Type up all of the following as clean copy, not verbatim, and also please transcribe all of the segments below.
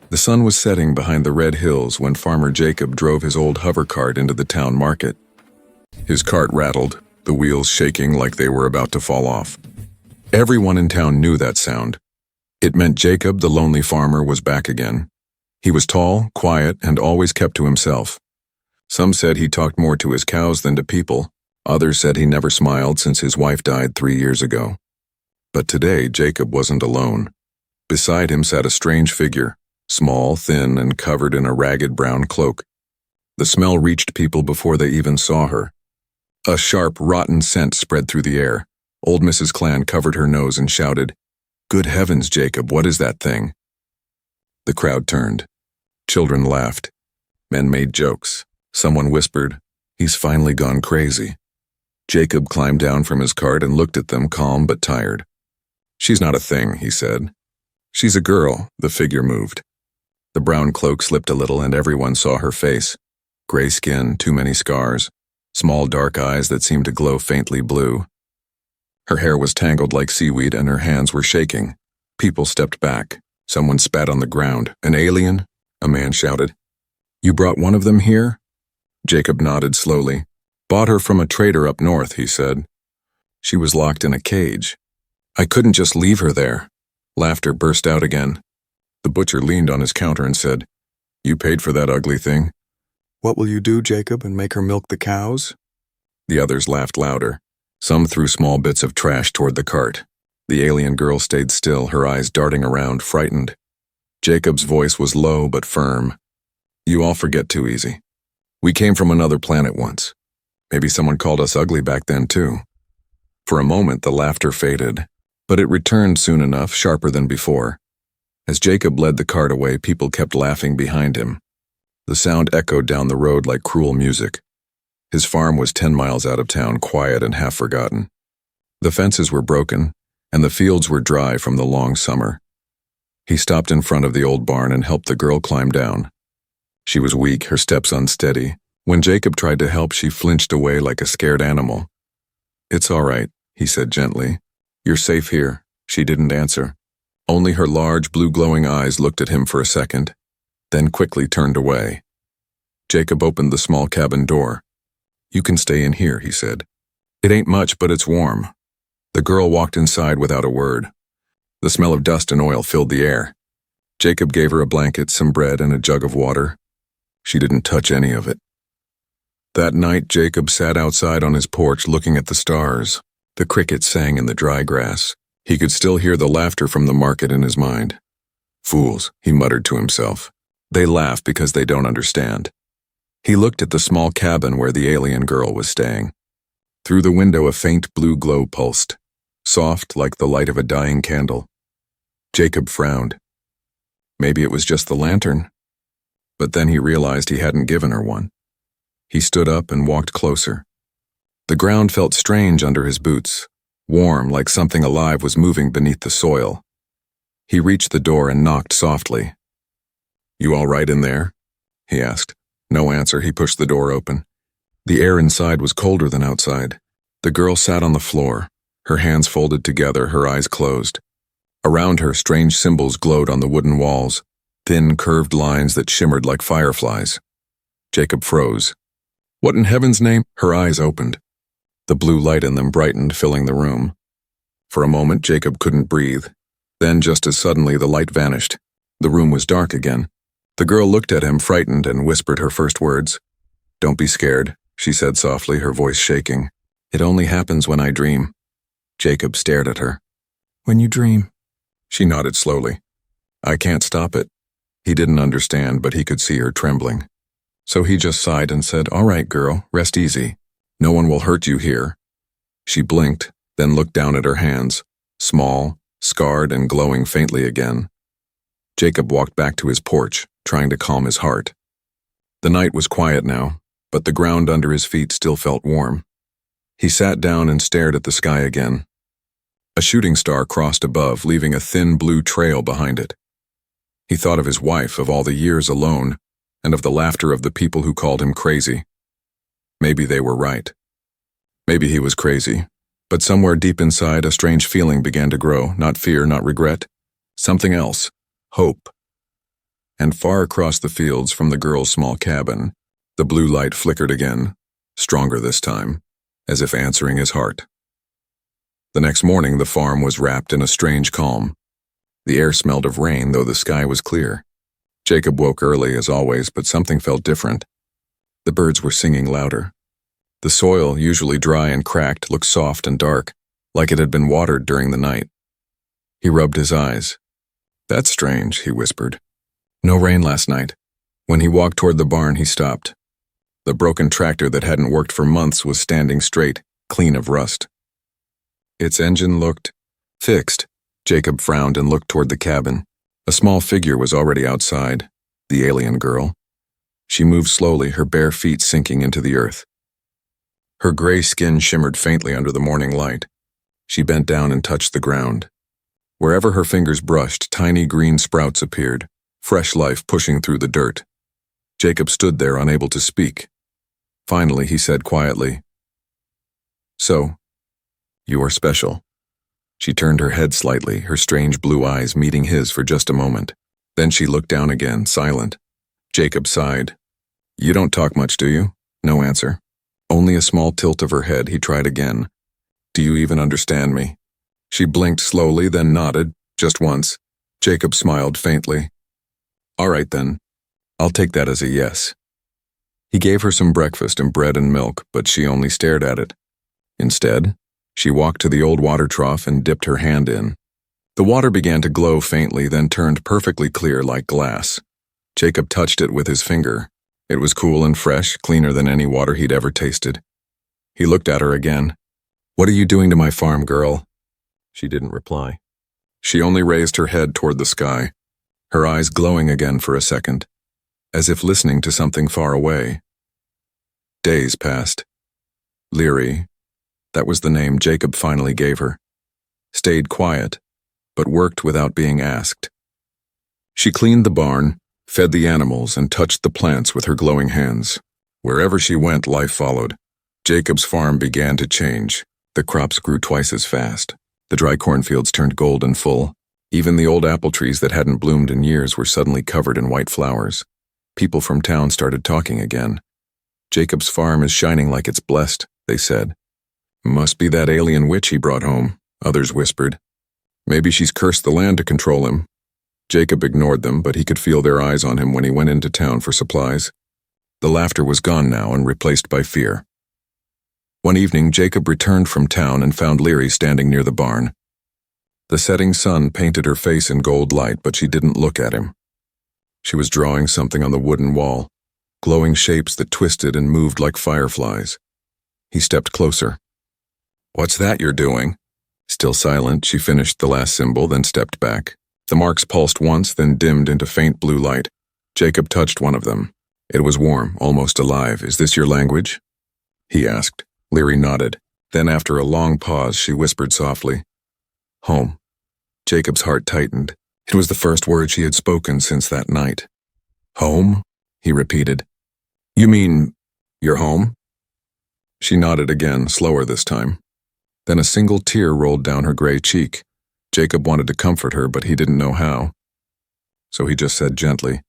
The sun was setting behind the red hills when Farmer Jacob drove his old hover cart into the town market. His cart rattled, the wheels shaking like they were about to fall off. Everyone in town knew that sound. It meant Jacob, the lonely farmer, was back again. He was tall, quiet, and always kept to himself. Some said he talked more to his cows than to people. Others said he never smiled since his wife died 3 years ago. But today, Jacob wasn't alone. Beside him sat a strange figure, small, thin, and covered in a ragged brown cloak. The smell reached people before they even saw her. A sharp, rotten scent spread through the air. Old Mrs. Clan covered her nose and shouted, "Good heavens, Jacob, what is that thing?" The crowd turned. Children laughed. Men made jokes. Someone whispered, "He's finally gone crazy." Jacob climbed down from his cart and looked at them, calm but tired. "She's not a thing," he said. "She's a girl." The figure moved. The brown cloak slipped a little and everyone saw her face. Gray skin, too many scars, small dark eyes that seemed to glow faintly blue. Her hair was tangled like seaweed and her hands were shaking. People stepped back. Someone spat on the ground. "An alien?" a man shouted. "You brought one of them here?" Jacob nodded slowly. "Bought her from a trader up north," he said. "She was locked in a cage. I couldn't just leave her there." Laughter burst out again. The butcher leaned on his counter and said, "You paid for that ugly thing." "What will you do, Jacob, and make her milk the cows?" The others laughed louder. Some threw small bits of trash toward the cart. The alien girl stayed still, her eyes darting around, frightened. Jacob's voice was low but firm. "You all forget too easy. We came from another planet once. Maybe someone called us ugly back then too." For a moment the laughter faded, but it returned soon enough, sharper than before. As Jacob led the cart away, people kept laughing behind him. The sound echoed down the road like cruel music. His farm was 10 miles out of town, quiet and half forgotten. The fences were broken, and the fields were dry from the long summer. He stopped in front of the old barn and helped the girl climb down. She was weak, her steps unsteady. When Jacob tried to help, she flinched away like a scared animal. "It's all right," he said gently. "You're safe here." She didn't answer. Only her large, blue-glowing eyes looked at him for a second, then quickly turned away. Jacob opened the small cabin door. "You can stay in here," he said. "It ain't much, but it's warm." The girl walked inside without a word. The smell of dust and oil filled the air. Jacob gave her a blanket, some bread, and a jug of water. She didn't touch any of it. That night, Jacob sat outside on his porch looking at the stars. The crickets sang in the dry grass. He could still hear the laughter from the market in his mind. "Fools," he muttered to himself. "They laugh because they don't understand." He looked at the small cabin where the alien girl was staying. Through the window a faint blue glow pulsed, soft like the light of a dying candle. Jacob frowned. Maybe it was just the lantern. But then he realized he hadn't given her one. He stood up and walked closer. The ground felt strange under his boots, warm like something alive was moving beneath the soil. He reached the door and knocked softly. "You all right in there?" he asked. No answer. He pushed the door open. The air inside was colder than outside. The girl sat on the floor, her hands folded together, her eyes closed. Around her, strange symbols glowed on the wooden walls, thin, curved lines that shimmered like fireflies. Jacob froze. "What in heaven's name?" Her eyes opened. The blue light in them brightened, filling the room. For a moment, Jacob couldn't breathe. Then, just as suddenly, the light vanished. The room was dark again. The girl looked at him, frightened, and whispered her first words. "Don't be scared," she said softly, her voice shaking. "It only happens when I dream." Jacob stared at her. "When you dream?" She nodded slowly. "I can't stop it." He didn't understand, but he could see her trembling. So he just sighed and said, "All right, girl, rest easy. No one will hurt you here." She blinked, then looked down at her hands, small, scarred, and glowing faintly again. Jacob walked back to his porch, trying to calm his heart. The night was quiet now, but the ground under his feet still felt warm. He sat down and stared at the sky again. A shooting star crossed above, leaving a thin blue trail behind it. He thought of his wife, of all the years alone, and of the laughter of the people who called him crazy. Maybe they were right. Maybe he was crazy, but somewhere deep inside a strange feeling began to grow, not fear, not regret. Something else. Hope. And far across the fields from the girl's small cabin, the blue light flickered again, stronger this time, as if answering his heart. The next morning, the farm was wrapped in a strange calm. The air smelled of rain, though the sky was clear. Jacob woke early, as always, but something felt different. The birds were singing louder. The soil, usually dry and cracked, looked soft and dark, like it had been watered during the night. He rubbed his eyes. "That's strange," he whispered. "No rain last night." When he walked toward the barn, he stopped. The broken tractor that hadn't worked for months was standing straight, clean of rust. Its engine looked fixed. Jacob frowned and looked toward the cabin. A small figure was already outside, the alien girl. She moved slowly, her bare feet sinking into the earth. Her gray skin shimmered faintly under the morning light. She bent down and touched the ground. Wherever her fingers brushed, tiny green sprouts appeared, fresh life pushing through the dirt. Jacob stood there, unable to speak. Finally, he said quietly, "So, you are special." She turned her head slightly, her strange blue eyes meeting his for just a moment. Then she looked down again, silent. Jacob sighed. "You don't talk much, do you?" No answer. Only a small tilt of her head. He tried again. "Do you even understand me?" She blinked slowly, then nodded, just once. Jacob smiled faintly. "All right then. I'll take that as a yes." He gave her some breakfast and bread and milk, but she only stared at it. Instead, she walked to the old water trough and dipped her hand in. The water began to glow faintly, then turned perfectly clear like glass. Jacob touched it with his finger. It was cool and fresh, cleaner than any water he'd ever tasted. He looked at her again. "What are you doing to my farm, girl?" She didn't reply. She only raised her head toward the sky, her eyes glowing again for a second, as if listening to something far away. Days passed. Leary, that was the name Jacob finally gave her, stayed quiet, but worked without being asked. She cleaned the barn, fed the animals, and touched the plants with her glowing hands. Wherever she went, life followed. Jacob's farm began to change. The crops grew twice as fast. The dry cornfields turned gold and full. Even the old apple trees that hadn't bloomed in years were suddenly covered in white flowers. People from town started talking again. "Jacob's farm is shining like it's blessed," they said. "Must be that alien witch he brought home," others whispered. "Maybe she's cursed the land to control him." Jacob ignored them, but he could feel their eyes on him when he went into town for supplies. The laughter was gone now and replaced by fear. One evening, Jacob returned from town and found Leary standing near the barn. The setting sun painted her face in gold light, but she didn't look at him. She was drawing something on the wooden wall, glowing shapes that twisted and moved like fireflies. He stepped closer. "What's that you're doing?" Still silent, she finished the last symbol, then stepped back. The marks pulsed once, then dimmed into faint blue light. Jacob touched one of them. It was warm, almost alive. "Is this your language?" he asked. Leary nodded. Then, after a long pause, she whispered softly, "Home." Jacob's heart tightened. It was the first word she had spoken since that night. "Home?" he repeated. "You mean, you're home?" She nodded again, slower this time. Then a single tear rolled down her gray cheek. Jacob wanted to comfort her, but he didn't know how. So he just said gently,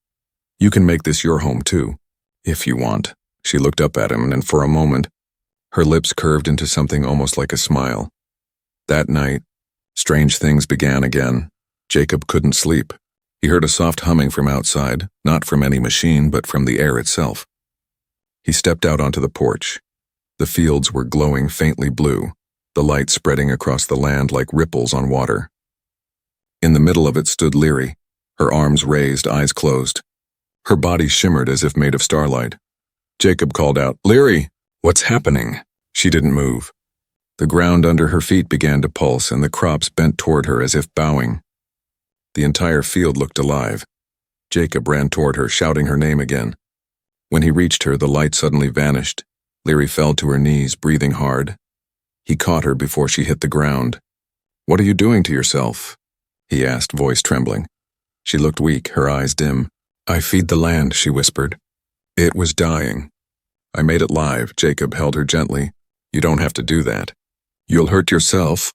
"You can make this your home too, if you want." She looked up at him, and for a moment, her lips curved into something almost like a smile. That night, strange things began again. Jacob couldn't sleep. He heard a soft humming from outside, not from any machine, but from the air itself. He stepped out onto the porch. The fields were glowing faintly blue, the light spreading across the land like ripples on water. In the middle of it stood Leary, her arms raised, eyes closed. Her body shimmered as if made of starlight. Jacob called out, "Leary, what's happening?" She didn't move. The ground under her feet began to pulse, and the crops bent toward her as if bowing. The entire field looked alive. Jacob ran toward her, shouting her name again. When he reached her, the light suddenly vanished. Leary fell to her knees, breathing hard. He caught her before she hit the ground. "What are you doing to yourself?" he asked, voice trembling. She looked weak, her eyes dim. "I feed the land," she whispered. "It was dying. I made it live." Jacob held her gently. "You don't have to do that. You'll hurt yourself."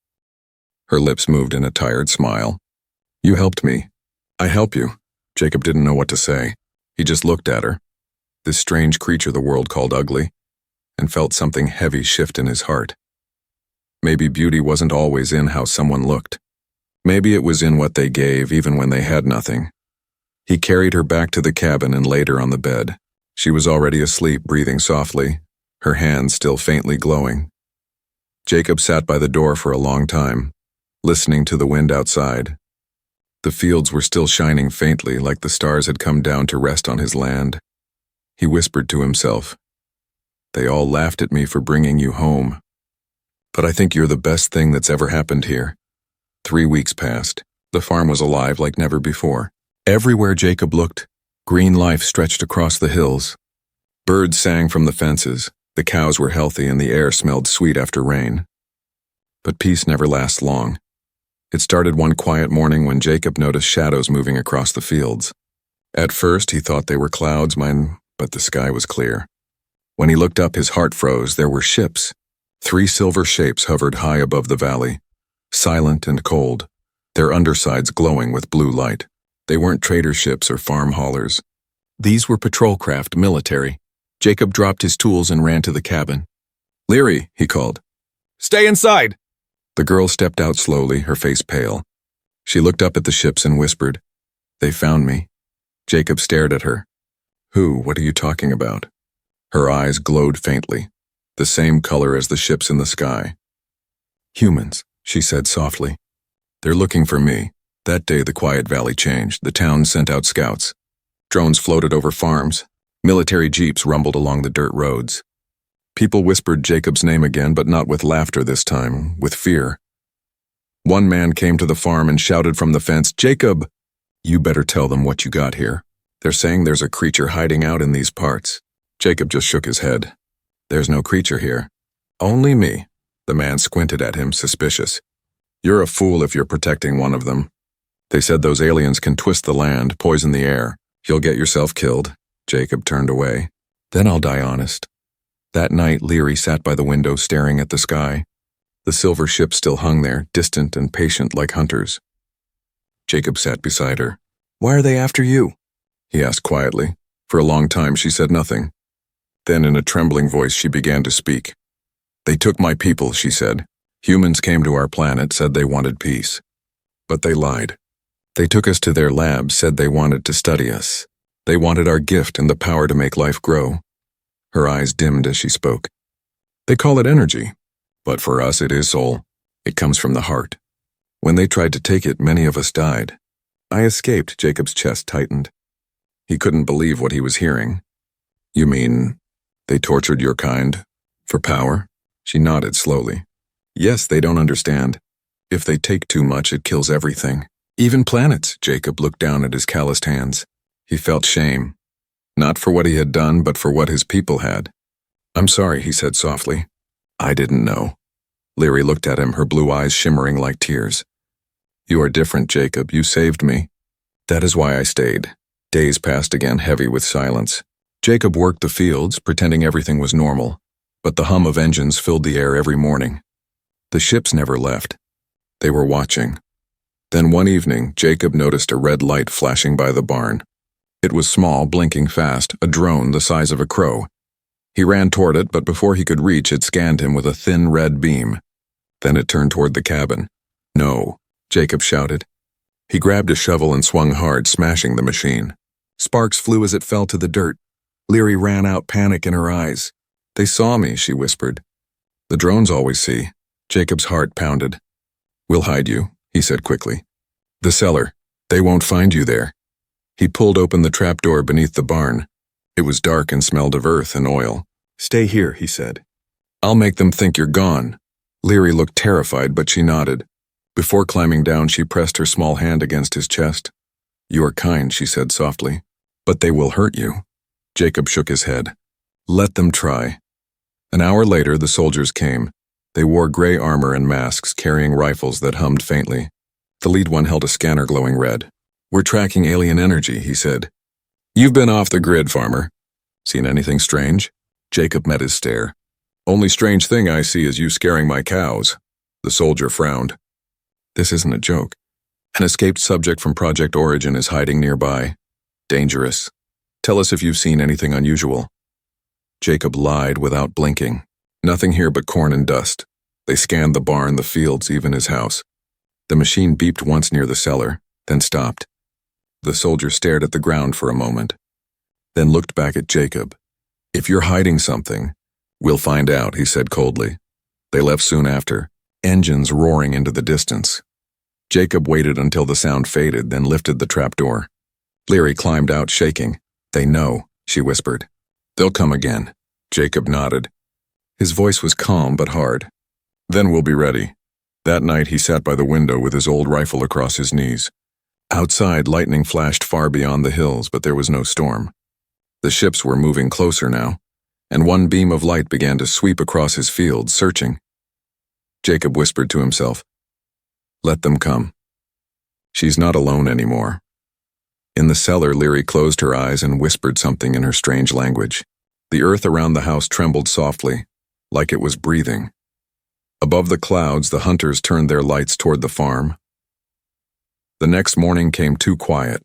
Her lips moved in a tired smile. "You helped me. I help you. Jacob didn't know what to say. He just looked at her, this strange creature the world called ugly, and felt something heavy shift in his heart. Maybe beauty wasn't always in how someone looked. Maybe it was in what they gave even when they had nothing. He carried her back to the cabin and laid her on the bed. She was already asleep, breathing softly, her hands still faintly glowing. Jacob sat by the door for a long time, listening to the wind outside. The fields were still shining faintly, like the stars had come down to rest on his land. He whispered to himself, "They all laughed at me for bringing you home. But I think you're the best thing that's ever happened here." 3 weeks passed. The farm was alive like never before. Everywhere Jacob looked, green life stretched across the hills. Birds sang from the fences, the cows were healthy, and the air smelled sweet after rain. But peace never lasts long. It started one quiet morning when Jacob noticed shadows moving across the fields. At first, he thought they were clouds, but the sky was clear. When he looked up, his heart froze. There were ships. 3 silver shapes hovered high above the valley, silent and cold, their undersides glowing with blue light. They weren't trader ships or farm haulers. These were patrol craft, military. Jacob dropped his tools and ran to the cabin. "Leary," he called. "Stay inside!" The girl stepped out slowly, her face pale. She looked up at the ships and whispered, "They found me." Jacob stared at her. "Who? What are you talking about?" Her eyes glowed faintly, the same color as the ships in the sky. "Humans," she said softly. "They're looking for me." That day the quiet valley changed. The town sent out scouts. Drones floated over farms. Military jeeps rumbled along the dirt roads. People whispered Jacob's name again, but not with laughter this time, with fear. One man came to the farm and shouted from the fence, "Jacob, you better tell them what you got here. They're saying there's a creature hiding out in these parts." Jacob just shook his head. "There's no creature here. Only me." The man squinted at him, suspicious. "You're a fool if you're protecting one of them. They said those aliens can twist the land, poison the air. You'll get yourself killed." Jacob turned away. "Then I'll die honest." That night, Leary sat by the window staring at the sky. The silver ship still hung there, distant and patient like hunters. Jacob sat beside her. "Why are they after you?" he asked quietly. For a long time she said nothing. Then in a trembling voice she began to speak. "They took my people," she said. "Humans came to our planet, said they wanted peace. But they lied. They took us to their labs, said they wanted to study us. They wanted our gift and the power to make life grow." Her eyes dimmed as she spoke. "They call it energy, but for us it is soul. It comes from the heart. When they tried to take it, many of us died. I escaped." Jacob's chest tightened. He couldn't believe what he was hearing. "You mean they tortured your kind? For power?" She nodded slowly. "Yes, they don't understand. If they take too much, it kills everything. Even planets." Jacob looked down at his calloused hands. He felt shame. Not for what he had done, but for what his people had. "I'm sorry," he said softly. "I didn't know." Leary looked at him, her blue eyes shimmering like tears. "You are different, Jacob. You saved me. That is why I stayed." Days passed again, heavy with silence. Jacob worked the fields, pretending everything was normal, but the hum of engines filled the air every morning. The ships never left. They were watching. Then one evening, Jacob noticed a red light flashing by the barn. It was small, blinking fast, a drone the size of a crow. He ran toward it, but before he could reach, it scanned him with a thin red beam. Then it turned toward the cabin. "No," Jacob shouted. He grabbed a shovel and swung hard, smashing the machine. Sparks flew as it fell to the dirt. Leary ran out, panic in her eyes. "They saw me," she whispered. "The drones always see." Jacob's heart pounded. "We'll hide you," he said quickly. "The cellar. They won't find you there." He pulled open the trapdoor beneath the barn. It was dark and smelled of earth and oil. "Stay here," he said. "I'll make them think you're gone." Leary looked terrified, but she nodded. Before climbing down, she pressed her small hand against his chest. "You are kind," she said softly. "But they will hurt you." Jacob shook his head. "Let them try." An hour later, the soldiers came. They wore gray armor and masks, carrying rifles that hummed faintly. The lead one held a scanner glowing red. "We're tracking alien energy," he said. "You've been off the grid, farmer. Seen anything strange?" Jacob met his stare. "Only strange thing I see is you scaring my cows." The soldier frowned. "This isn't a joke. An escaped subject from Project Origin is hiding nearby. Dangerous. Tell us if you've seen anything unusual. Jacob lied without blinking. Nothing here but corn and dust. They scanned the barn, the fields, even his house. The machine beeped once near the cellar, then stopped. The soldier stared at the ground for a moment, then looked back at Jacob. If you're hiding something, we'll find out, he said coldly. They left soon after, engines roaring into the distance. Jacob waited until the sound faded, then lifted the trapdoor. Leary climbed out, shaking. They know, she whispered. They'll come again. Jacob nodded. His voice was calm but hard. Then we'll be ready. That night he sat by the window with his old rifle across his knees. Outside, lightning flashed far beyond the hills, but there was no storm. The ships were moving closer now, and one beam of light began to sweep across his field, searching. Jacob whispered to himself, "Let them come. She's not alone anymore." In the cellar, Leary closed her eyes and whispered something in her strange language. The earth around the house trembled softly, like it was breathing. Above the clouds, the hunters turned their lights toward the farm. The next morning came too quiet.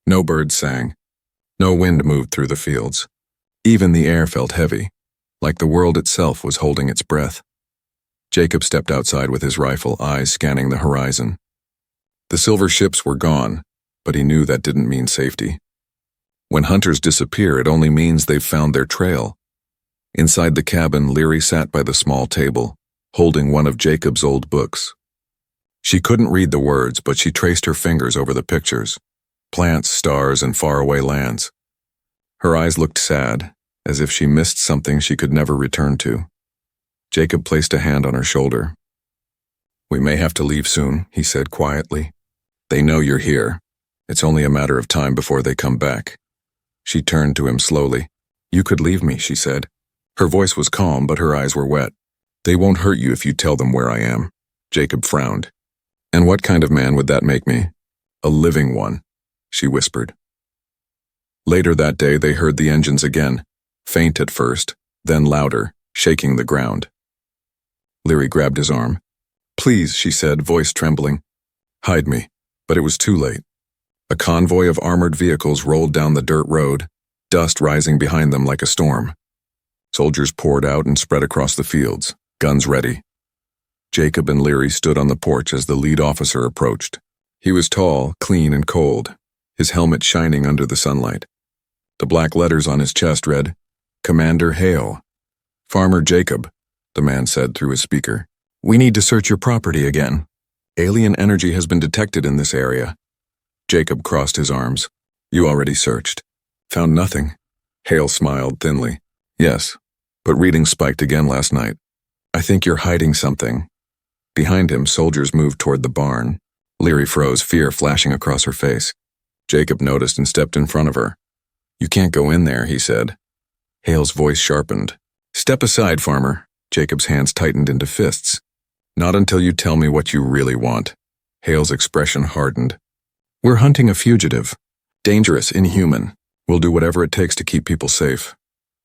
No birds sang. No wind moved through the fields. Even the air felt heavy, like the world itself was holding its breath. Jacob stepped outside with his rifle, eyes scanning the horizon. The silver ships were gone, but he knew that didn't mean safety. When hunters disappear, it only means they've found their trail. Inside the cabin, Leary sat by the small table, holding one of Jacob's old books. She couldn't read the words, but she traced her fingers over the pictures. Plants, stars, and faraway lands. Her eyes looked sad, as if she missed something she could never return to. Jacob placed a hand on her shoulder. "We may have to leave soon," he said quietly. "They know you're here. It's only a matter of time before they come back." She turned to him slowly. "You could leave me," she said. Her voice was calm, but her eyes were wet. "They won't hurt you if you tell them where I am." Jacob frowned. "And what kind of man would that make me?" "A living one," she whispered. Later that day, they heard the engines again, faint at first, then louder, shaking the ground. Leary grabbed his arm. "Please," she said, voice trembling. "Hide me." But it was too late. A convoy of armored vehicles rolled down the dirt road, dust rising behind them like a storm. Soldiers poured out and spread across the fields, guns ready. Jacob and Leary stood on the porch as the lead officer approached. He was tall, clean, and cold, his helmet shining under the sunlight. The black letters on his chest read, "Commander Hale." "Farmer Jacob," the man said through his speaker. "We need to search your property again. Alien energy has been detected in this area." Jacob crossed his arms. "You already searched." "Found nothing." Hale smiled thinly. "Yes, but readings spiked again last night. I think you're hiding something." Behind him, soldiers moved toward the barn. Leary froze, fear flashing across her face. Jacob noticed and stepped in front of her. "You can't go in there," he said. Hale's voice sharpened. "Step aside, farmer." Jacob's hands tightened into fists. "Not until you tell me what you really want." Hale's expression hardened. "We're hunting a fugitive. Dangerous, inhuman. We'll do whatever it takes to keep people safe."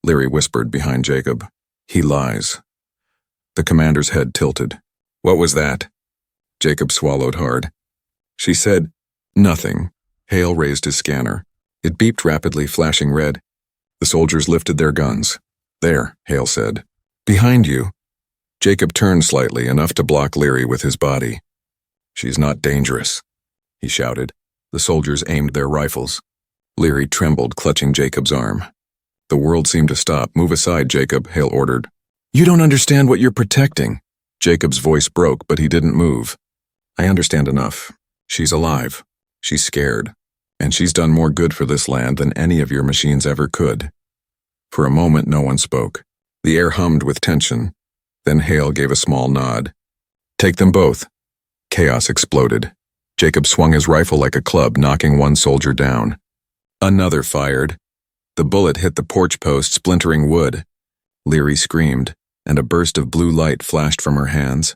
Leary whispered behind Jacob. "He lies." The commander's head tilted. "What was that?" Jacob swallowed hard. "She said, nothing." Hale raised his scanner. It beeped rapidly, flashing red. The soldiers lifted their guns. "There," Hale said. "Behind you." Jacob turned slightly, enough to block Leary with his body. "She's not dangerous," he shouted. The soldiers aimed their rifles. Leary trembled, clutching Jacob's arm. The world seemed to stop. "Move aside, Jacob," Hale ordered. "You don't understand what you're protecting." Jacob's voice broke, but he didn't move. "I understand enough. She's alive. She's scared. And she's done more good for this land than any of your machines ever could." For a moment, no one spoke. The air hummed with tension. Then Hale gave a small nod. "Take them both." Chaos exploded. Jacob swung his rifle like a club, knocking one soldier down. Another fired. The bullet hit the porch post, splintering wood. Leary screamed, and a burst of blue light flashed from her hands.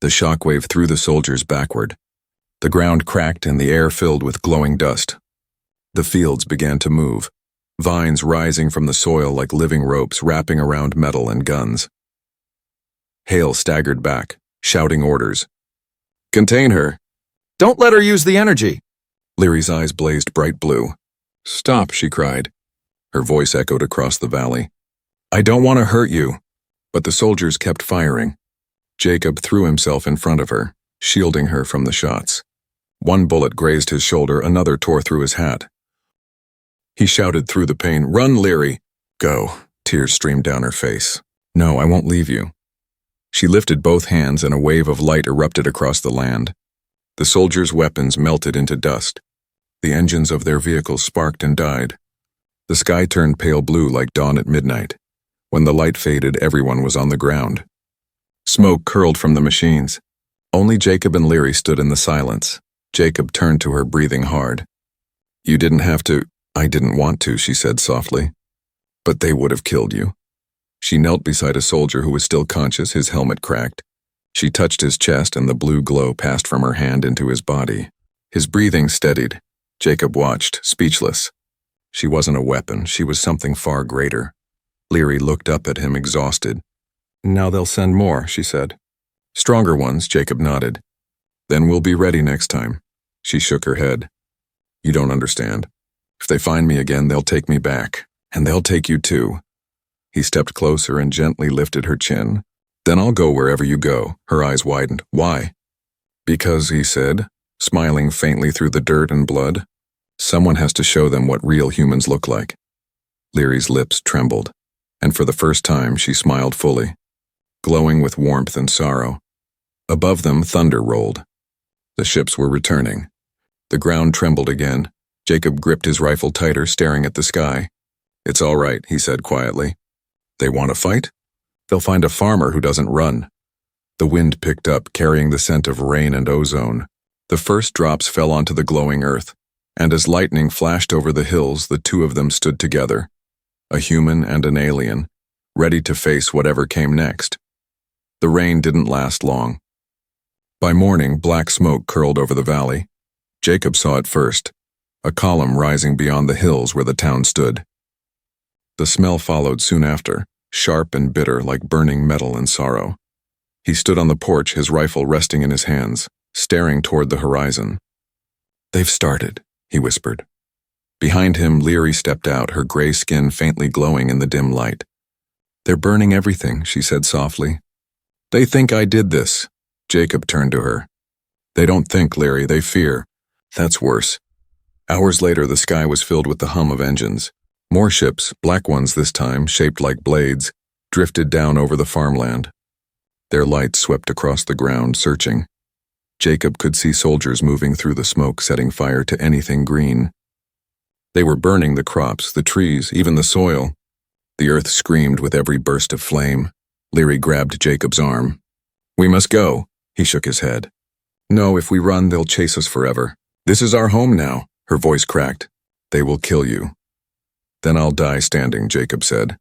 The shockwave threw the soldiers backward. The ground cracked and the air filled with glowing dust. The fields began to move, vines rising from the soil like living ropes wrapping around metal and guns. Hale staggered back, shouting orders. "Contain her." "Don't let her use the energy." Leary's eyes blazed bright blue. "Stop," she cried. Her voice echoed across the valley. "I don't want to hurt you." But the soldiers kept firing. Jacob threw himself in front of her, shielding her from the shots. One bullet grazed his shoulder, another tore through his hat. He shouted through the pain, "Run, Leary!" "Go." Tears streamed down her face. "No, I won't leave you." She lifted both hands and a wave of light erupted across the land. The soldiers' weapons melted into dust. The engines of their vehicles sparked and died. The sky turned pale blue like dawn at midnight. When the light faded, everyone was on the ground. Smoke curled from the machines. Only Jacob and Leary stood in the silence. Jacob turned to her, breathing hard. "You didn't have to." "I didn't want to," she said softly. "But they would have killed you." She knelt beside a soldier who was still conscious, his helmet cracked. She touched his chest and the blue glow passed from her hand into his body. His breathing steadied. Jacob watched, speechless. She wasn't a weapon, she was something far greater. Leary looked up at him, exhausted. "Now they'll send more," she said. "Stronger ones," Jacob nodded. "Then we'll be ready next time." She shook her head. "You don't understand. If they find me again, they'll take me back. And they'll take you too." He stepped closer and gently lifted her chin. "Then I'll go wherever you go." Her eyes widened. "Why?" "Because," he said, smiling faintly through the dirt and blood, "someone has to show them what real humans look like." Leary's lips trembled, and for the first time she smiled fully, glowing with warmth and sorrow. Above them, thunder rolled. The ships were returning. The ground trembled again. Jacob gripped his rifle tighter, staring at the sky. "It's all right," he said quietly. "They want to fight? They'll find a farmer who doesn't run." The wind picked up, carrying the scent of rain and ozone. The first drops fell onto the glowing earth, and as lightning flashed over the hills, the two of them stood together, a human and an alien, ready to face whatever came next. The rain didn't last long. By morning, black smoke curled over the valley. Jacob saw it first, a column rising beyond the hills where the town stood. The smell followed soon after, sharp and bitter like burning metal and sorrow. He stood on the porch, his rifle resting in his hands, staring toward the horizon. "They've started," he whispered. Behind him, Leary stepped out, her gray skin faintly glowing in the dim light. "They're burning everything," she said softly. "They think I did this." Jacob turned to her. "They don't think, Leary, they fear. That's worse." Hours later, the sky was filled with the hum of engines. More ships, black ones this time, shaped like blades, drifted down over the farmland. Their lights swept across the ground, searching. Jacob could see soldiers moving through the smoke, setting fire to anything green. They were burning the crops, the trees, even the soil. The earth screamed with every burst of flame. Leary grabbed Jacob's arm. "We must go." He shook his head. "No, if we run, they'll chase us forever. This is our home now." Her voice cracked. "They will kill you." "Then I'll die standing," Jacob said.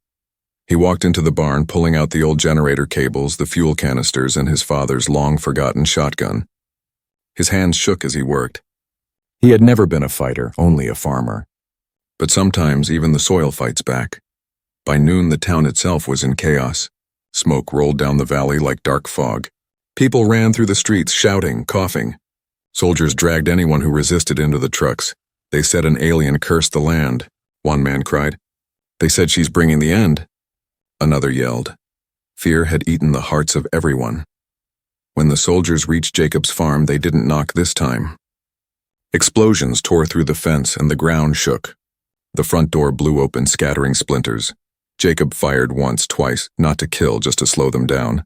He walked into the barn, pulling out the old generator cables, the fuel canisters, and his father's long-forgotten shotgun. His hands shook as he worked. He had never been a fighter, only a farmer. But sometimes even the soil fights back. By noon, the town itself was in chaos. Smoke rolled down the valley like dark fog. People ran through the streets, shouting, coughing. Soldiers dragged anyone who resisted into the trucks. They said an alien cursed the land. One man cried. "They said she's bringing the end." Another yelled. Fear had eaten the hearts of everyone. When the soldiers reached Jacob's farm, they didn't knock this time. Explosions tore through the fence and the ground shook. The front door blew open, scattering splinters. Jacob fired once, twice, not to kill, just to slow them down.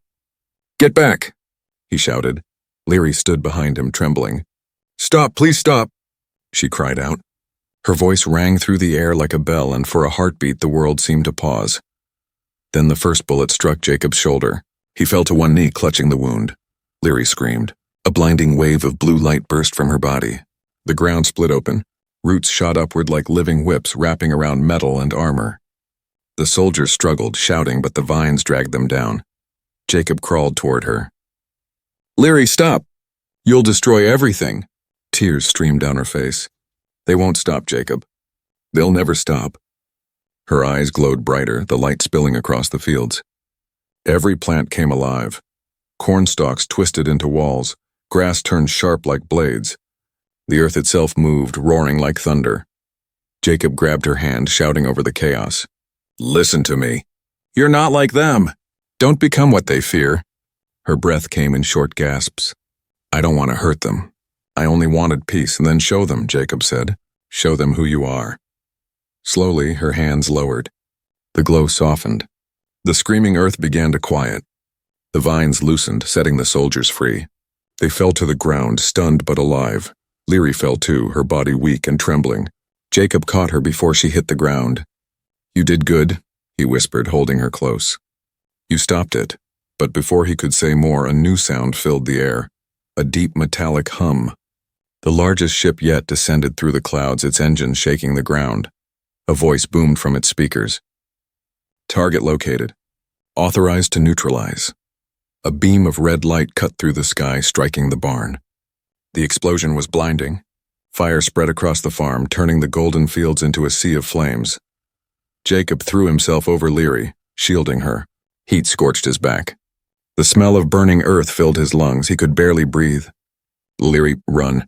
"Get back!" he shouted. Leary stood behind him, trembling. "Stop, please stop!" she cried out. Her voice rang through the air like a bell, and for a heartbeat the world seemed to pause. Then the first bullet struck Jacob's shoulder. He fell to one knee, clutching the wound. Leary screamed. A blinding wave of blue light burst from her body. The ground split open. Roots shot upward like living whips, wrapping around metal and armor. The soldiers struggled, shouting, but the vines dragged them down. Jacob crawled toward her. "Leary, stop! You'll destroy everything!" Tears streamed down her face. "They won't stop, Jacob. They'll never stop." Her eyes glowed brighter, the light spilling across the fields. Every plant came alive. Corn stalks twisted into walls. Grass turned sharp like blades. The earth itself moved, roaring like thunder. Jacob grabbed her hand, shouting over the chaos. Listen to me. You're not like them. Don't become what they fear. Her breath came in short gasps. I don't want to hurt them. I only wanted peace, and then show them, Jacob said. Show them who you are. Slowly, her hands lowered. The glow softened. The screaming earth began to quiet. The vines loosened, setting the soldiers free. They fell to the ground, stunned but alive. Leary fell too, her body weak and trembling. Jacob caught her before she hit the ground. You did good, he whispered, holding her close. You stopped it. But before he could say more, a new sound filled the air. A deep metallic hum. The largest ship yet descended through the clouds, its engines shaking the ground. A voice boomed from its speakers. Target located. Authorized to neutralize. A beam of red light cut through the sky, striking the barn. The explosion was blinding. Fire spread across the farm, turning the golden fields into a sea of flames. Jacob threw himself over Leary, shielding her. Heat scorched his back. The smell of burning earth filled his lungs. He could barely breathe. Leary, run.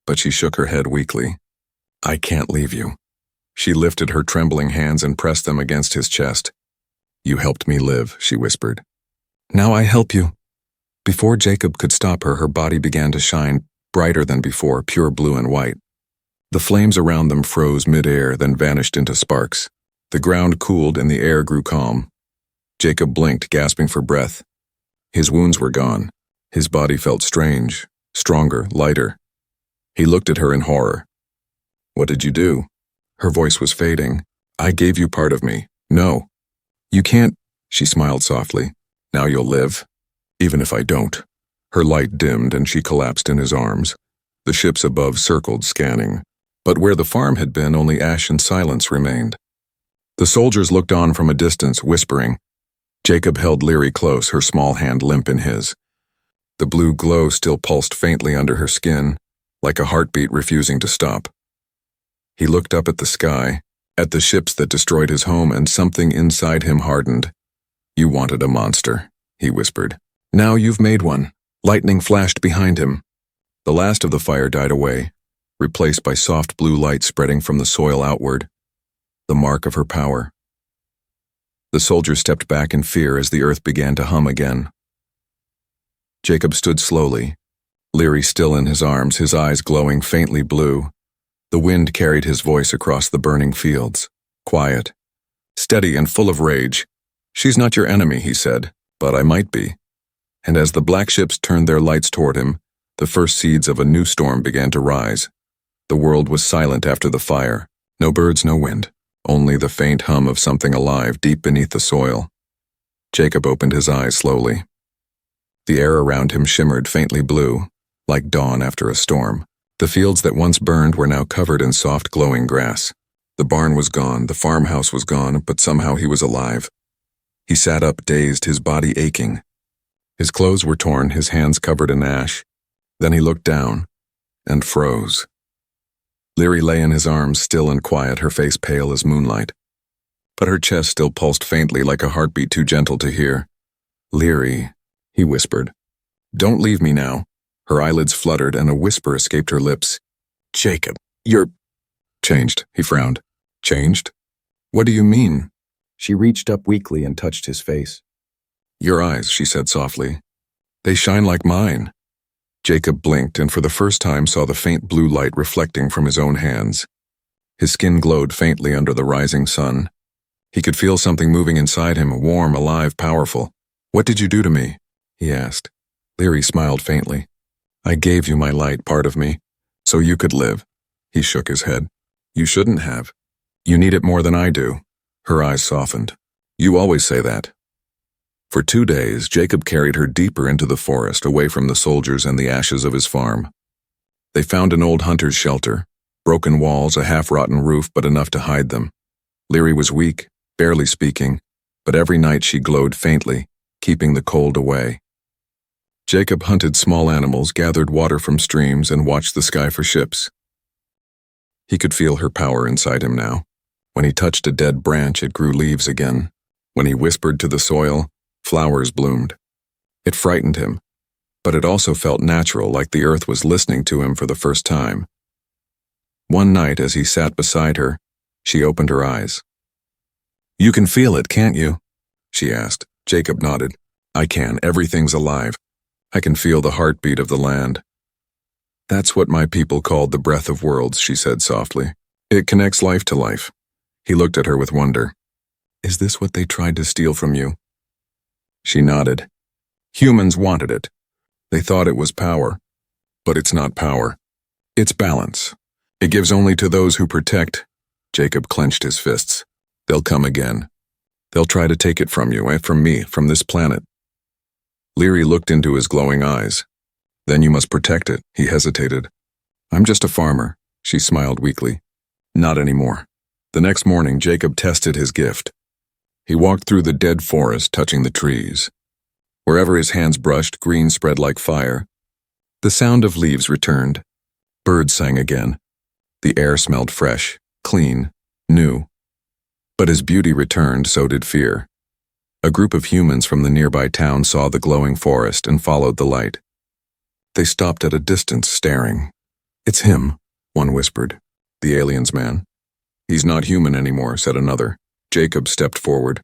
But she shook her head weakly. I can't leave you. She lifted her trembling hands and pressed them against his chest. You helped me live, she whispered. Now I help you. Before Jacob could stop her, her body began to shine, brighter than before, pure blue and white. The flames around them froze mid-air, then vanished into sparks. The ground cooled and the air grew calm. Jacob blinked, gasping for breath. His wounds were gone. His body felt strange, stronger, lighter. He looked at her in horror. What did you do? Her voice was fading. I gave you part of me. No. You can't, she smiled softly. Now you'll live. Even if I don't. Her light dimmed and she collapsed in his arms. The ships above circled, scanning. But where the farm had been, only ash and silence remained. The soldiers looked on from a distance, whispering. Jacob held Leary close, her small hand limp in his. The blue glow still pulsed faintly under her skin, like a heartbeat refusing to stop. He looked up at the sky, at the ships that destroyed his home, and something inside him hardened. You wanted a monster, he whispered. Now you've made one. Lightning flashed behind him. The last of the fire died away, replaced by soft blue light spreading from the soil outward. The mark of her power. The soldiers stepped back in fear as the earth began to hum again. Jacob stood slowly, Leary still in his arms, his eyes glowing faintly blue. The wind carried his voice across the burning fields, quiet, steady and full of rage. She's not your enemy, he said, but I might be. And as the black ships turned their lights toward him, the first seeds of a new storm began to rise. The world was silent after the fire. No birds, no wind. Only the faint hum of something alive deep beneath the soil. Jacob opened his eyes slowly. The air around him shimmered faintly blue, like dawn after a storm. The fields that once burned were now covered in soft glowing grass. The barn was gone, the farmhouse was gone, but somehow he was alive. He sat up, dazed, his body aching. His clothes were torn, his hands covered in ash. Then he looked down and froze. Leary lay in his arms, still and quiet, her face pale as moonlight. But her chest still pulsed faintly, like a heartbeat too gentle to hear. Leary, he whispered. Don't leave me now. Her eyelids fluttered and a whisper escaped her lips. Jacob, you're... Changed, he frowned. Changed? What do you mean? She reached up weakly and touched his face. Your eyes, she said softly. They shine like mine. Jacob blinked and for the first time saw the faint blue light reflecting from his own hands. His skin glowed faintly under the rising sun. He could feel something moving inside him, warm, alive, powerful. What did you do to me? He asked. Leary smiled faintly. I gave you my light, part of me, so you could live. He shook his head. You shouldn't have. You need it more than I do. Her eyes softened. You always say that. For 2 days, Jacob carried her deeper into the forest, away from the soldiers and the ashes of his farm. They found an old hunter's shelter, broken walls, a half-rotten roof, but enough to hide them. Leary was weak, barely speaking, but every night she glowed faintly, keeping the cold away. Jacob hunted small animals, gathered water from streams, and watched the sky for ships. He could feel her power inside him now. When he touched a dead branch, it grew leaves again. When he whispered to the soil, flowers bloomed. It frightened him, but it also felt natural, like the earth was listening to him for the first time. One night, as he sat beside her, She opened her eyes. "You can feel it, can't you?" she asked. Jacob nodded. "I can. Everything's alive. I can feel the heartbeat of the land." "That's what my people called the breath of worlds," she said softly. "It connects life to life." He looked at her with wonder. "Is this what they tried to steal from you?" She nodded. "Humans wanted it. They thought it was power. But it's not power. It's balance. It gives only to those who protect." Jacob clenched his fists. "They'll come again. They'll try to take it from you, and from me, from this planet." Leary looked into his glowing eyes. "Then you must protect it," he hesitated. "I'm just a farmer," she smiled weakly. "Not anymore." The next morning, Jacob tested his gift. He walked through the dead forest, touching the trees. Wherever his hands brushed, green spread like fire. The sound of leaves returned. Birds sang again. The air smelled fresh, clean, new. But as beauty returned, so did fear. A group of humans from the nearby town saw the glowing forest and followed the light. They stopped at a distance, staring. "It's him," one whispered. "The alien's man." "He's not human anymore," said another. Jacob stepped forward.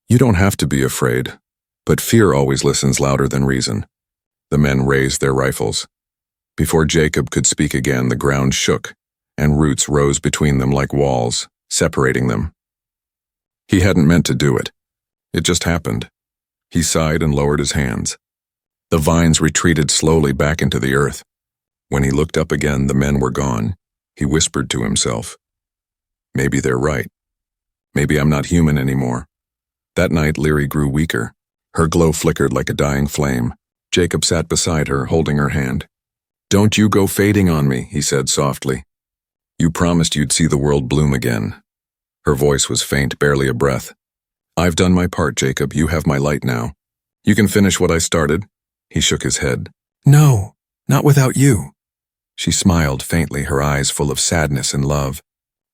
"You don't have to be afraid, but fear always listens louder than reason." The men raised their rifles. Before Jacob could speak again, the ground shook, and roots rose between them like walls, separating them. He hadn't meant to do it. It just happened. He sighed and lowered his hands. The vines retreated slowly back into the earth. When he looked up again, the men were gone. He whispered to himself, "Maybe they're right. Maybe I'm not human anymore." That night, Leary grew weaker. Her glow flickered like a dying flame. Jacob sat beside her, holding her hand. "Don't you go fading on me," he said softly. "You promised you'd see the world bloom again." Her voice was faint, barely a breath. "I've done my part, Jacob. You have my light now. You can finish what I started." He shook his head. "No, not without you." She smiled faintly, her eyes full of sadness and love.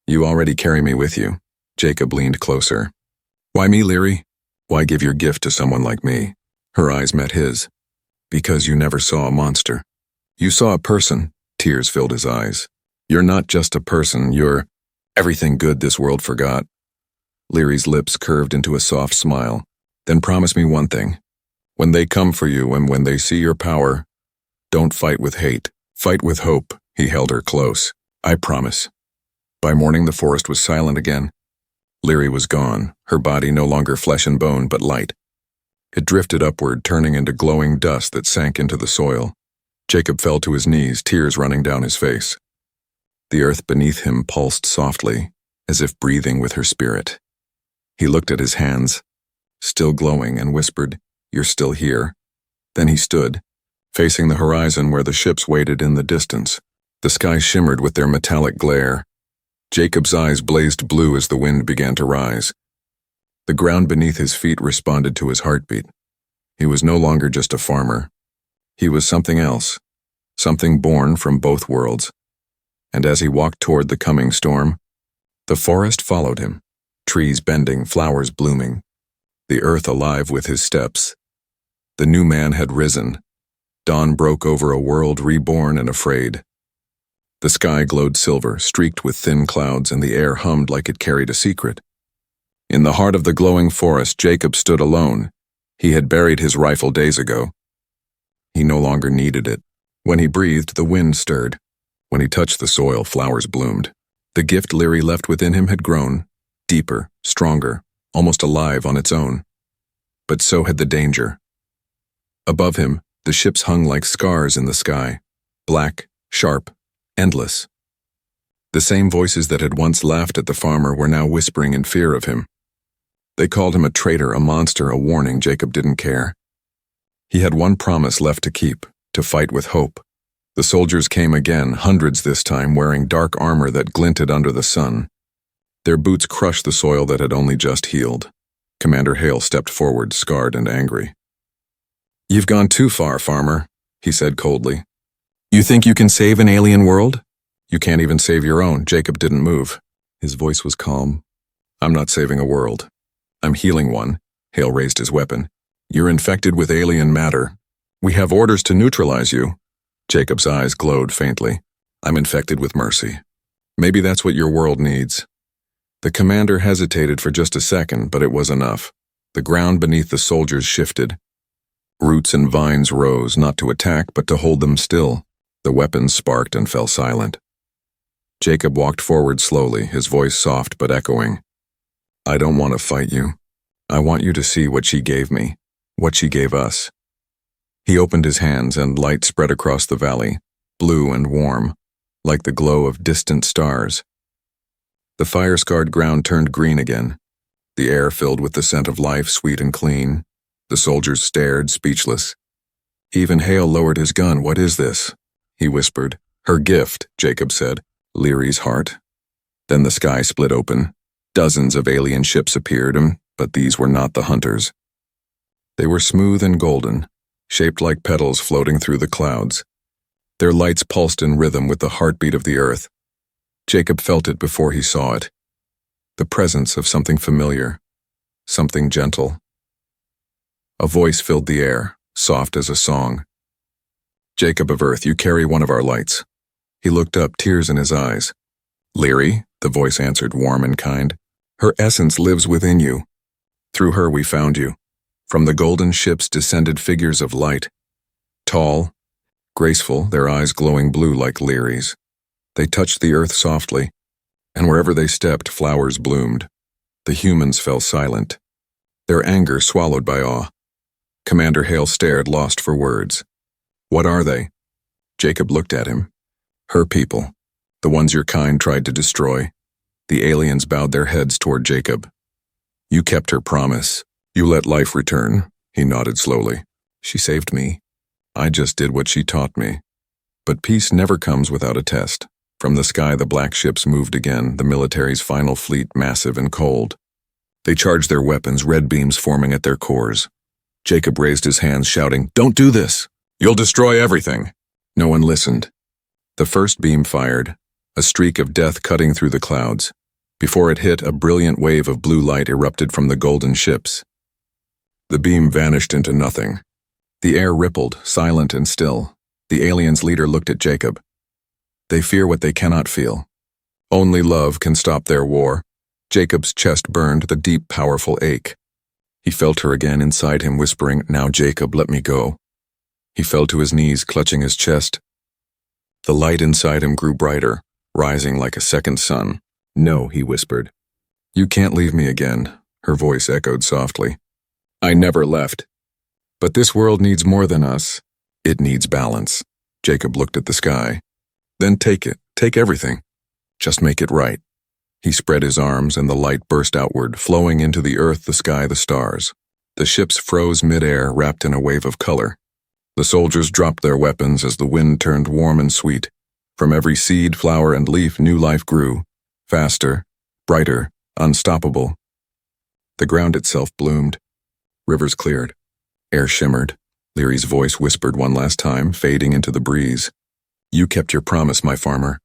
"You already carry me with you." Jacob leaned closer. "Why me, Leary? Why give your gift to someone like me?" Her eyes met his. "Because you never saw a monster. You saw a person." Tears filled his eyes. "You're not just a person, you're everything good this world forgot." Leary's lips curved into a soft smile. "Then promise me one thing. When they come for you and when they see your power, don't fight with hate. Fight with hope." He held her close. "I promise." By morning, the forest was silent again. Leary was gone, her body no longer flesh and bone, but light. It drifted upward, turning into glowing dust that sank into the soil. Jacob fell to his knees, tears running down his face. The earth beneath him pulsed softly, as if breathing with her spirit. He looked at his hands, still glowing, and whispered, "You're still here." Then he stood, facing the horizon where the ships waited in the distance. The sky shimmered with their metallic glare. Jacob's eyes blazed blue as the wind began to rise. The ground beneath his feet responded to his heartbeat. He was no longer just a farmer. He was something else, something born from both worlds. And as he walked toward the coming storm, the forest followed him, trees bending, flowers blooming, the earth alive with his steps. The new man had risen. Dawn broke over a world reborn and afraid. The sky glowed silver, streaked with thin clouds, and the air hummed like it carried a secret. In the heart of the glowing forest, Jacob stood alone. He had buried his rifle days ago. He no longer needed it. When he breathed, the wind stirred. When he touched the soil, flowers bloomed. The gift Leary left within him had grown, deeper, stronger, almost alive on its own. But so had the danger. Above him, the ships hung like scars in the sky, black, sharp, endless. The same voices that had once laughed at the farmer were now whispering in fear of him. They called him a traitor, a monster, a warning. Jacob didn't care. He had one promise left to keep, to fight with hope. The soldiers came again, hundreds this time, wearing dark armor that glinted under the sun. Their boots crushed the soil that had only just healed. Commander Hale stepped forward, scarred and angry. "You've gone too far, farmer," he said coldly. "You think you can save an alien world? You can't even save your own." Jacob didn't move. His voice was calm. "I'm not saving a world. I'm healing one." Hale raised his weapon. "You're infected with alien matter. We have orders to neutralize you." Jacob's eyes glowed faintly. "I'm infected with mercy. Maybe that's what your world needs." The commander hesitated for just a second, but it was enough. The ground beneath the soldiers shifted. Roots and vines rose, not to attack, but to hold them still. The weapons sparked and fell silent. Jacob walked forward slowly, his voice soft but echoing. I don't want to fight you. I want you to see what she gave me, what she gave us. He opened his hands and light spread across the valley, blue and warm, like the glow of distant stars. The fire-scarred ground turned green again, the air filled with the scent of life, sweet and clean. The soldiers stared, speechless. Even Hale lowered his gun. What is this? He whispered. Her gift, Jacob said. Leary's heart. Then the sky split open. Dozens of alien ships appeared, but these were not the hunters. They were smooth and golden, shaped like petals floating through the clouds. Their lights pulsed in rhythm with the heartbeat of the earth. Jacob felt it before he saw it. The presence of something familiar, something gentle. A voice filled the air, soft as a song. Jacob of Earth, you carry one of our lights. He looked up, tears in his eyes. Leary, the voice answered, warm and kind. Her essence lives within you. Through her we found you. From the golden ships descended figures of light. Tall, graceful, their eyes glowing blue like Leary's. They touched the earth softly, and wherever they stepped, flowers bloomed. The humans fell silent, their anger swallowed by awe. Commander Hale stared, lost for words. What are they? Jacob looked at him. Her people, the ones your kind tried to destroy. The aliens bowed their heads toward Jacob. You kept her promise. You let life return. He nodded slowly. She saved me. I just did what she taught me. But peace never comes without a test. From the sky, the black ships moved again, the military's final fleet massive and cold. They charged their weapons, red beams forming at their cores. Jacob raised his hands, shouting, Don't do this! You'll destroy everything! No one listened. The first beam fired, a streak of death cutting through the clouds. Before it hit, a brilliant wave of blue light erupted from the golden ships. The beam vanished into nothing. The air rippled, silent and still. The aliens' leader looked at Jacob. They fear what they cannot feel. Only love can stop their war. Jacob's chest burned, the deep, powerful ache. He felt her again inside him, whispering, Now, Jacob, let me go. He fell to his knees, clutching his chest. The light inside him grew brighter, rising like a second sun. No, he whispered. You can't leave me again, her voice echoed softly. I never left. But this world needs more than us. It needs balance. Jacob looked at the sky. Then take it. Take everything. Just make it right. He spread his arms and the light burst outward, flowing into the earth, the sky, the stars. The ships froze mid-air, wrapped in a wave of color. The soldiers dropped their weapons as the wind turned warm and sweet. From every seed, flower, and leaf, new life grew. Faster, brighter, unstoppable. The ground itself bloomed. Rivers cleared. Air shimmered. Leary's voice whispered one last time, fading into the breeze. You kept your promise, my farmer.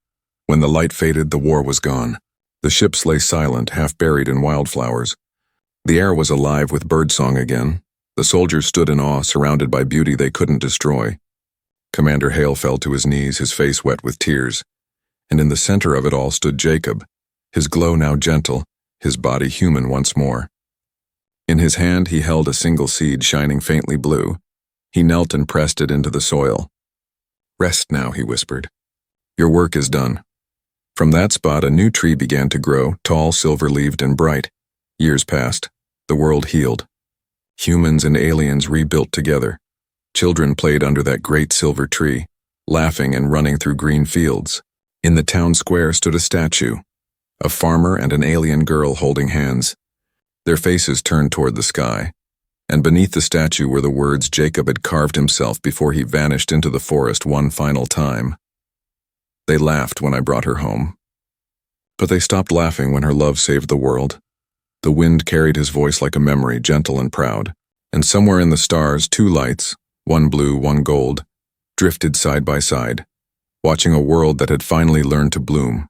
When the light faded, the war was gone. The ships lay silent, half buried in wildflowers. The air was alive with birdsong again. The soldiers stood in awe, surrounded by beauty they couldn't destroy. Commander Hale fell to his knees, his face wet with tears. And in the center of it all stood Jacob, his glow now gentle, his body human once more. In his hand he held a single seed shining faintly blue. He knelt and pressed it into the soil. Rest now, he whispered. Your work is done. From that spot a new tree began to grow, tall, silver-leaved, and bright. Years passed. The world healed. Humans and aliens rebuilt together. Children played under that great silver tree, laughing and running through green fields. In the town square stood a statue, a farmer and an alien girl holding hands. Their faces turned toward the sky, and beneath the statue were the words Jacob had carved himself before he vanished into the forest one final time. They laughed when I brought her home. But they stopped laughing when her love saved the world. The wind carried his voice like a memory, gentle and proud. And somewhere in the stars, two lights, one blue, one gold, drifted side by side, watching a world that had finally learned to bloom.